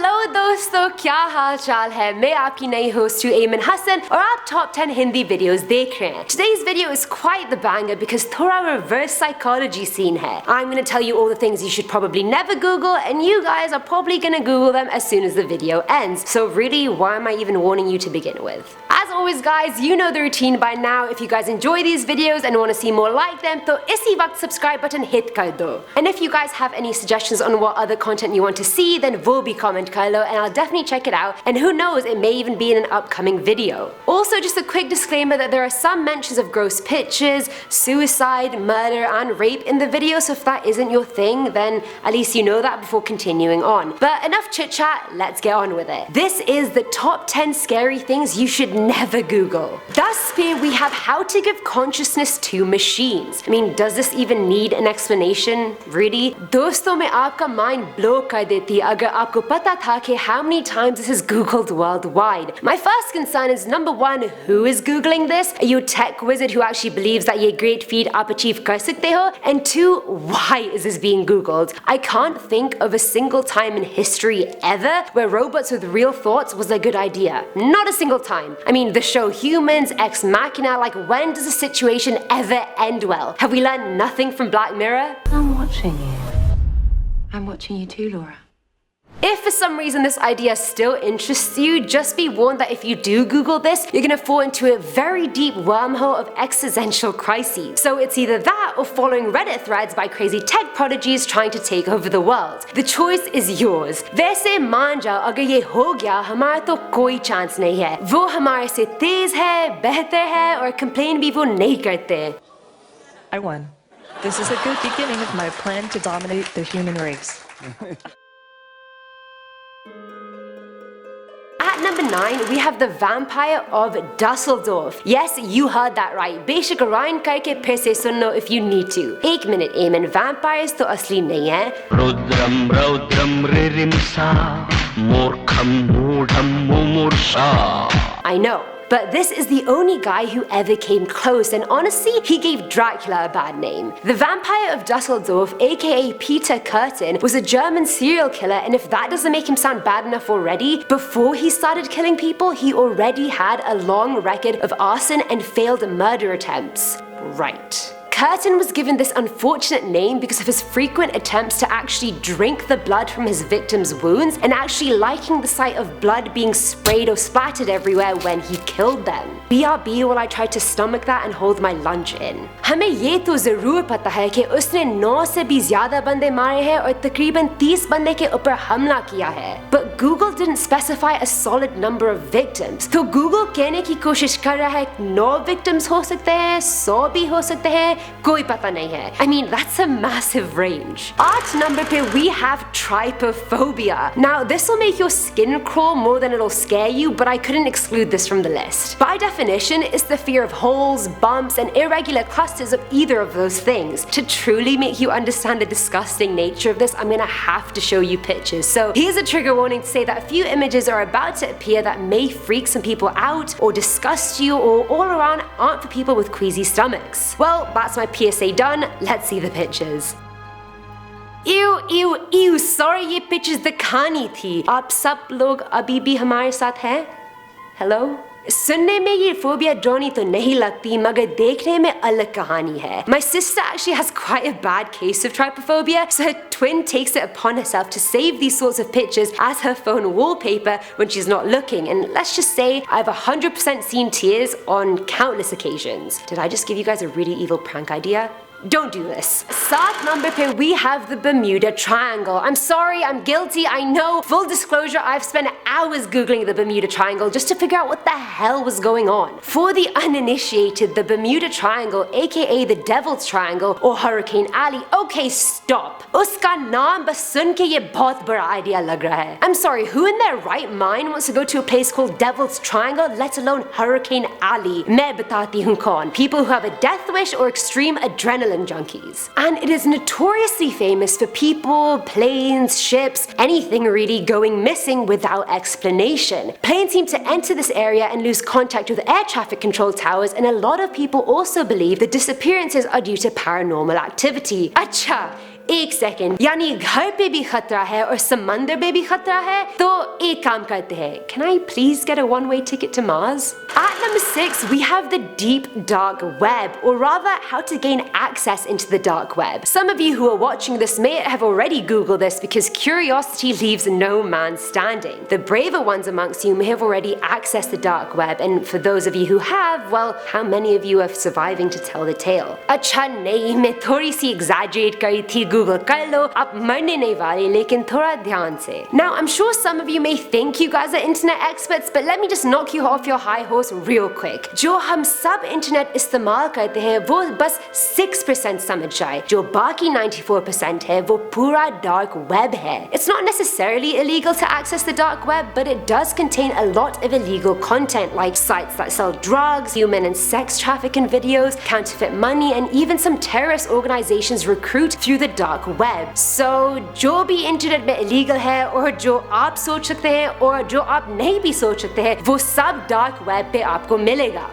Hello दोस्तों, क्या हाल चाल है? मैं आपकी नई होस्ट हूँ एमन हसन और आप टॉप 10 हिंदी वीडियोस देख रहे हैं. Today's video is quite the banger because थोड़ा reverse psychology scene है. I'm gonna tell you all the things you should probably never Google and you guys are probably gonna Google them as soon as the video ends. So really, why am I even warning you to begin with? As always guys, you know the routine by now. If you guys enjoy these videos and want to see more like them, तो इसी वक्त subscribe button hit कर दो. And if you guys have any suggestions on what other content you want to see, then वो भी comment कर लो and I'll definitely check it out, and who knows, it may even be in an upcoming video. Also, just a quick disclaimer that there are some mentions of gross pictures, suicide, murder and rape in the video, so if that isn't your thing, then at least you know that before continuing on. But enough chit chat, let's get on with it. This is the top 10 scary things you should never Google. Thus here we have how to give consciousness to machines. I mean, does this even need an explanation? Really? दोस्तों में आपका mind blow कर देती अगर आपको पता था कि how many times this is googled worldwide. My first concern is number one, who is googling this? Are you a tech wizard who actually believes that ये great feat आप achieve कर सकते हो? And two, why is this being googled? I can't think of a single time in history ever where robots with real thoughts was a good idea. Not a single time. I mean, the show Humans, Ex Machina, like when does a situation ever end well? Have we learned nothing from Black Mirror? I'm watching you. I'm watching you too, Laura. If for some reason this idea still interests you, just be warned that if you do Google this, you're gonna fall into a very deep wormhole of existential crises. So it's either that or following Reddit threads by crazy tech prodigies trying to take over the world. The choice is yours. वैसे मान जाओ अगर ये हो गया, हमारा तो कोई चांस नहीं है. वो हमारे से तेज है, बेहतर है और complain भी वो नहीं करते. I won. This is a good beginning of my plan to dominate the human race. At number 9, we have the Vampire of Dusseldorf. Yes, you heard that right. बेशक राइन करके फिर से सुन लो if you need to. एक minute एमन, vampires तो असली नहीं है. Rudram रौद्रम रिरिमसा मूर्खम मूढ़म मुमूर्षा. I know. But this is the only guy who ever came close, and honestly, he gave Dracula a bad name. The Vampire of Dusseldorf, aka Peter Curtin, was a German serial killer, and if that doesn't make him sound bad enough already, before he started killing people, he already had a long record of arson and failed murder attempts. Right. Curtin was given this unfortunate name because of his frequent attempts to actually drink the blood from his victims' wounds and actually liking the sight of blood being sprayed or splattered everywhere when he killed them. BRB while I tried to stomach that and hold my lunch in. हमें ये तो ज़रूर पता है कि उसने 9 से भी ज़्यादा बंदे मारे हैं और तकरीबन 30 बंदे के ऊपर हमला किया है. But Google didn't specify a solid number of victims. तो Google कहने की कोशिश कर रहा है 9 victims हो सकते हैं, 100 भी हो सकते हैं, कोई पता नहीं है. I mean, that's a massive range. At number पे we have trypophobia. Now this will make your skin crawl more than it'll scare you, but I couldn't exclude this from the list. By definition, it's the fear of holes, bumps and irregular clusters of either of those things. To truly make you understand the disgusting nature of this, I'm gonna have to show you pictures. So here's a trigger warning to say that a few images are about to appear that may freak some people out or disgust you or all around aren't for people with queasy stomachs. Well, that's my PSA done. Let's see the pictures. Ew, sorry ये pictures दिखानी थी. आप सब लोग अभी भी हमारे साथ हैं? Hello? सुनने में ये phobia डरावनी तो नहीं लगती, मगर देखने में अलग कहानी है. My sister actually has quite a bad case of trypophobia, so her twin takes it upon herself to save these sorts of pictures as her phone wallpaper when she's not looking, and let's just say I've 100% seen tears on countless occasions. Did I just give you guys a really evil prank idea? Don't do this. Saat number pe we have the Bermuda Triangle. I'm sorry, I'm guilty, I know. Full disclosure, I've spent hours googling the Bermuda Triangle just to figure out what the hell was going on. For the uninitiated, the Bermuda Triangle, aka the Devil's Triangle or Hurricane Alley, okay, stop. Uska naam bas sun ke ye bahut bada idea lag raha hai. I'm sorry, who in their right mind wants to go to a place called Devil's Triangle, let alone Hurricane Alley? Main batati hu kaun. People who have a death wish or extreme adrenaline junkies. And it is notoriously famous for people, planes, ships, anything really going missing without explanation. Planes seem to enter this area and lose contact with air traffic control towers, and a lot of people also believe the disappearances are due to paranormal activity. Acha, एक second, यानी घर पे भी खतरा है और समंदर पे भी खतरा है? तो एक काम करते हैं, can I please get a one-way ticket to Mars? At number 6, we have the deep dark web, or rather how to gain access into the dark web. Some of you who are watching this may have already googled this because curiosity leaves no man standing. The braver ones amongst you may have already accessed the dark web, and for those of you who have, well, how many of you are surviving to tell the tale? अच्छा नहीं, मैं थोड़ी सी exaggerate करी थी, Google कर लो, आप मरने नहीं वाले, लेकिन थोड़ा ध्यान से. Now, I'm sure some of you may think you guys are internet experts, but let me just knock you off your high horse real quick. जो हम सब इंटरनेट इस्तेमाल करते हैं वो बस 6% समझ जाए, जो बाकी 94% है वो पूरा dark web है. It's not necessarily illegal to access the dark web, but it does contain a lot of illegal content like sites that sell drugs, human and sex trafficking videos, counterfeit money, and even some terrorist organizations recruit through the dark web. So जो भी internet में illegal है और जो आप सोच सकते हैं और जो आप नहीं भी सोच सकते हैं वो सब dark web पे आपको मिलेगा.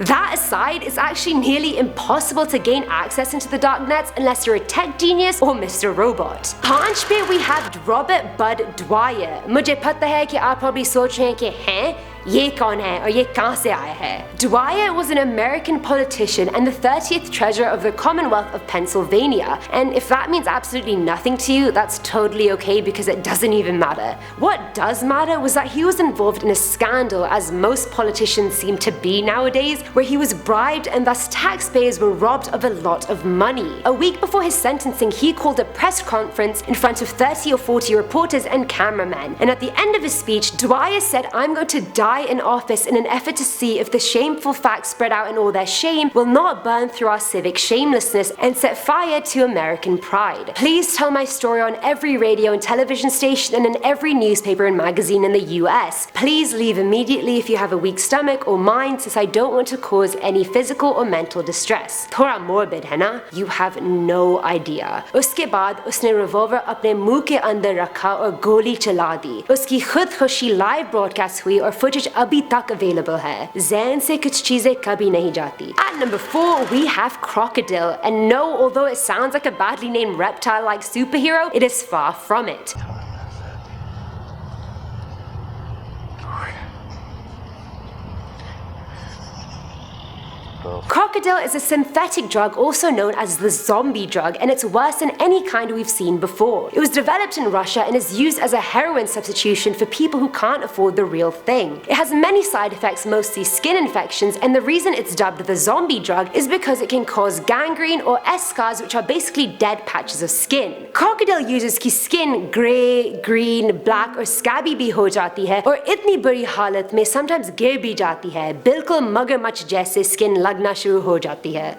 That aside, it's actually nearly impossible to gain access into the dark nets unless you're a tech genius or Mr. Robot. पांच पे we have Robert Bud Dwyer. मुझे पता है कि आप probably सोच रहे हैं कि हैं ये कौन है और ये कहां से आया है. Dwyer was an American politician and the 30th treasurer of the Commonwealth of Pennsylvania. And if that means absolutely nothing to you, that's totally okay because it doesn't even matter. What does matter was that he was involved in a scandal, as most politicians seem to be nowadays, where he was bribed and thus taxpayers were robbed of a lot of money. A week before his sentencing, he called a press conference in front of 30 or 40 reporters and cameramen. And at the end of his speech, Dwyer said, "I'm going to die in office in an effort to see if the shameful facts spread out in all their shame will not burn through our civic shamelessness and set fire to American pride. Please tell my story on every radio and television station and in every newspaper and magazine in the US. Please leave immediately if you have a weak stomach or mind, since I don't want to cause any physical or mental distress." थोड़ा morbid है ना? You have no idea. उसके बाद उसने revolver अपने मुंह के अंदर रखा और गोली चला दी. उसकी खुदकुशी लाइव ब्रॉडकास्ट हुई और फुटेज अभी तक अवेलेबल है. ज़हन से कुछ चीजें कभी नहीं जाती. At number 4, we have Crocodile, and no, although it sounds like a badly named reptile-like superhero, it is far from it. Crocodile is a synthetic drug also known as the zombie drug, and it's worse than any kind we've seen before. It was developed in Russia and is used as a heroin substitution for people who can't afford the real thing. It has many side effects, mostly skin infections, and the reason it's dubbed the zombie drug is because it can cause gangrene or scars, which are basically dead patches of skin. Crocodile uses की skin grey, green, black और scabby भी हो जाती है और इतनी बुरी हालत में sometimes गिर भी जाती है. बिल्कुल मगरमच्छ जैसे skin लगना शुरू हो जाती है.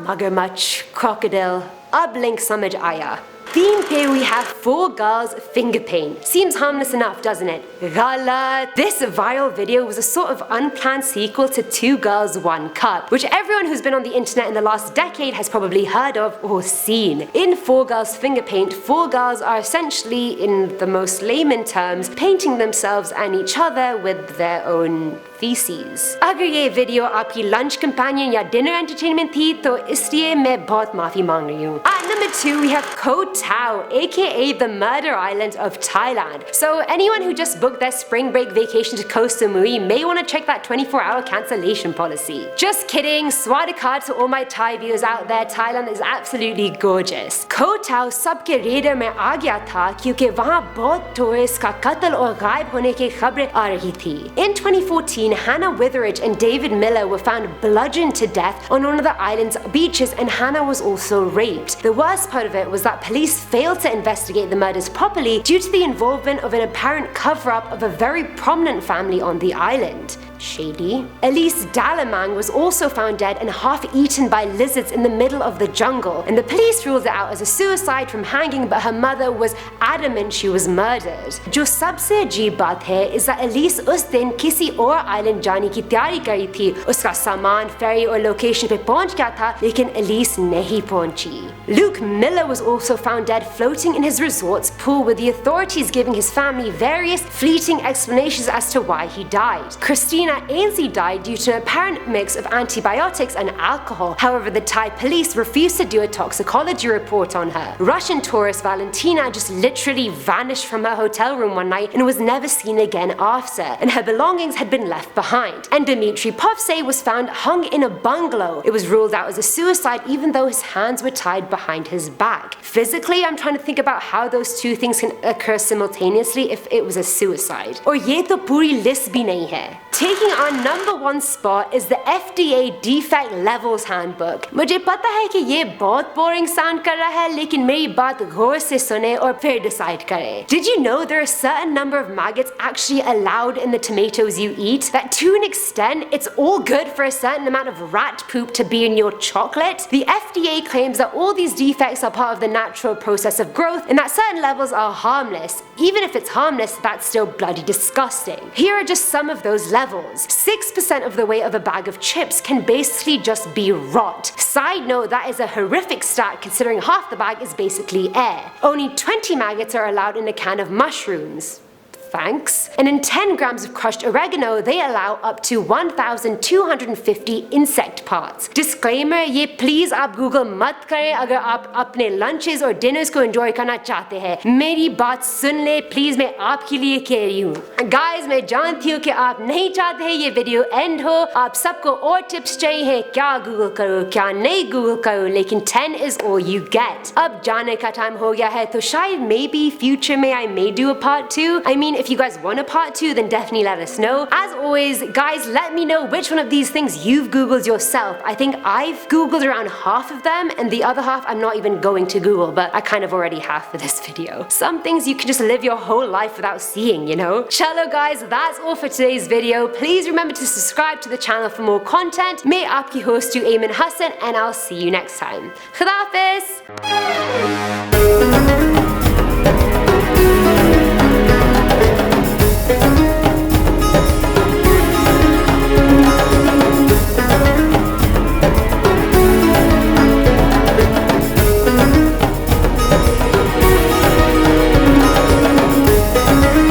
मगरमच्छ, crocodile, अब लिंक समझ आया. Theme पे we have 4 girls finger pain. Seems harmless enough, doesn't it? Galat. This viral video was a sort of unplanned sequel to 2 Girls, 1 Cup, which everyone who's been on the internet in the last decade has probably heard of or seen. In 4 Girls Finger Paint, 4 girls are essentially, in the most layman terms, painting themselves and each other with their own feces. अगर ये video आपकी lunch companion या dinner entertainment थी तो इसलिए मैं बहुत माफी मांग रही हूँ. At number 2 we have Koh Tao, aka the murder island of Thailand. So anyone who just booked their spring break vacation to Koh Samui may want to check that 24-hour cancellation policy. Just kidding, swadikar to all my Thai viewers out there, Thailand is absolutely gorgeous. Koh Tao सबके raider में आ गया था क्योंकि वहाँ बहुत tourist का कत्ल और गायब होने की खबरें आ रही थी. In 2014, Hannah Witheridge and David Miller were found bludgeoned to death on one of the island's beaches, and Hannah was also raped. The worst part of it was that police failed to investigate the murders properly due to the involvement of an apparent cover-up of a very prominent family on the island. Shady. Elise Dalamang was also found dead and half eaten by lizards in the middle of the jungle, and the police ruled it out as a suicide from hanging, but her mother was adamant she was murdered. जो सबसे अजीब बात है is that Elise उस दिन किसी और island जाने की तैयारी करी थी. उसका सामान फेरी और लोकेशन पे पहुंच गया था, लेकिन Elise नहीं पहुंची. Luke Miller was also found dead floating in his resort's pool, with the authorities giving his family various fleeting explanations as to why he died. Christina Valentina Ainsley died due to an apparent mix of antibiotics and alcohol. However, the Thai police refused to do a toxicology report on her. Russian tourist Valentina just literally vanished from her hotel room one night and was never seen again after, and her belongings had been left behind. And Dmitry Povsey was found hung in a bungalow. It was ruled out as a suicide even though his hands were tied behind his back. Physically, I'm trying to think about how those two things can occur simultaneously if it was a suicide. और ये तो पूरी list भी नहीं है. Taking our number 1 spot is the FDA Defect Levels Handbook. मुझे पता है कि ये बहुत boring sound कर रहा है, लेकिन मेरी बात गौर से सुने और फिर decide करें. Did you know there are a certain number of maggots actually allowed in the tomatoes you eat? That to an extent, it's all good for a certain amount of rat poop to be in your chocolate? The FDA claims that all these defects are part of the natural process of growth and that certain levels are harmless. Even if it's harmless, that's still bloody disgusting. Here are just some of those levels. 6% of the weight of a bag of chips can basically just be rot. Side note, that is a horrific stat considering half the bag is basically air. Only 20 maggots are allowed in a can of mushrooms. Thanks. And in 10 grams of crushed oregano, they allow up to 1,250 insect parts. Disclaimer, ये please आप Google मत करें अगर आप अपने lunches और dinners को enjoy करना चाहते हैं. मेरी बात सुन ले please, मैं आपके लिए कह रही हूँ. Guys, मैं जानती हूँ कि आप नहीं चाहते हैं ये वीडियो end हो. आप सबको और tips चाहिए हैं, क्या Google करो, क्या नहीं Google करो, लेकिन 10 is all you get. अब जाने का time हो गया है, तो शायद maybe future में I may do a part 2. I mean, if you guys want a part 2, then definitely let us know. As always, guys, let me know which one of these things you've Googled yourself. I think I've Googled around half of them, and the other half I'm not even going to Google, but I kind of already have for this video. Some things you can just live your whole life without seeing, you know? Chalo guys, that's all for today's video. Please remember to subscribe to the channel for more content. मैं आपकी host Ayman Hassan, and I'll see you next time. Khuda Hafiz!